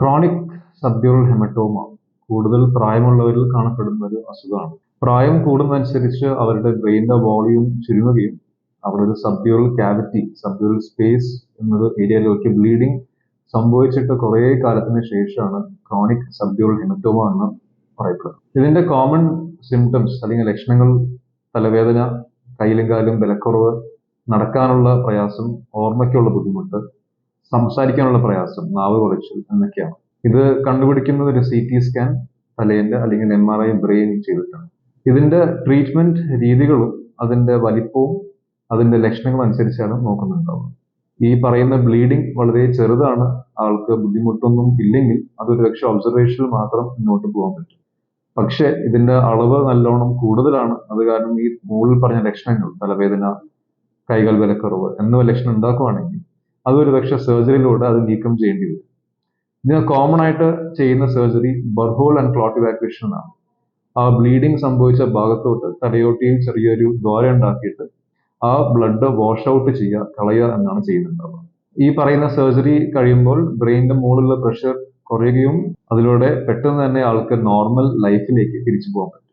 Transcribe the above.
Chronic subdural haematoma കൂടുതൽ പ്രായമുള്ളവരിൽ കാണപ്പെടുന്ന ഒരു അസുഖമാണ്. പ്രായം കൂടുന്നതനുസരിച്ച് അവരുടെ ബ്രെയിനിന്റെ വോളിയം ചുരുങ്ങുകയും അവിടെ ഒരു സബ്ഡ്യൂറൽ ക്യാവിറ്റി, സബ്ഡ്യൂറൽ സ്പേസ് എന്നൊരു ഏരിയയിലേക്ക് ബ്ലീഡിംഗ് സംഭവിച്ചിട്ട് കുറേ കാലത്തിന് ശേഷമാണ് ക്രോണിക് സബ്ഡ്യൂറൽ ഹെമറ്റോമ എന്ന് പറയപ്പെടുന്നത്. ഇതിന്റെ കോമൺ സിംറ്റംസ് അല്ലെങ്കിൽ ലക്ഷണങ്ങൾ തലവേദന, കയ്യിലും കാലും ബലക്കുറവ്, നടക്കാനുള്ള പ്രയാസം, ഓർമ്മയ്ക്കുള്ള ബുദ്ധിമുട്ട്, സംസാരിക്കാനുള്ള പ്രയാസം, നാവ് കുഴച്ചിൽ എന്നൊക്കെയാണ്. ഇത് കണ്ടുപിടിക്കുന്നത് ഒരു CT സ്കാൻ തലേന്റെ അല്ലെങ്കിൽ MRI ബ്രെയിൻ ചെയ്തിട്ടാണ്. ഇതിന്റെ ട്രീറ്റ്മെന്റ് രീതികളും അതിന്റെ വലിപ്പവും അതിന്റെ ലക്ഷണങ്ങളും അനുസരിച്ചാണ് നോക്കുന്നുണ്ടാവുക. ഈ പറയുന്ന ബ്ലീഡിംഗ് വളരെ ചെറുതാണ്, ആൾക്ക് ബുദ്ധിമുട്ടൊന്നും ഇല്ലെങ്കിൽ അതൊരു പക്ഷേ ഒബ്സർവേഷനിൽ മാത്രം മുന്നോട്ട് പോകാൻ പറ്റും. പക്ഷെ ഇതിന്റെ അളവ് നല്ലോണം കൂടുതലാണ്. അത് കാരണം ഈ മുകളിൽ പറഞ്ഞ ലക്ഷണങ്ങൾ, തലവേദന, കൈകൾ ബലക്കുറവ് എന്നിവ ലക്ഷണം ഉണ്ടാക്കുവാണെങ്കിൽ അതൊരു പക്ഷെ സർജറിയിലൂടെ അത് നീക്കം ചെയ്യേണ്ടി വരും. ഇതിന് കോമൺ ആയിട്ട് ചെയ്യുന്ന surgery burr hole and clot evacuation ആണ്. ആ ബ്ലീഡിംഗ് സംഭവിച്ച ഭാഗത്തോട്ട് തലയോട്ടിയിൽ ചെറിയൊരു ദ്വാരം ഉണ്ടാക്കിയിട്ട് ആ ബ്ലഡ് വാഷ് ഔട്ട് കളയുക എന്നാണ് ചെയ്യുന്നുണ്ടാവുക. ഈ പറയുന്ന സർജറി കഴിയുമ്പോൾ ബ്രെയിനിന്റെ മുകളിലുള്ള പ്രഷർ കുറയുകയും അതിലൂടെ പെട്ടെന്ന് തന്നെ ആൾക്ക് നോർമൽ ലൈഫിലേക്ക് തിരിച്ചു പോകാൻ പറ്റും.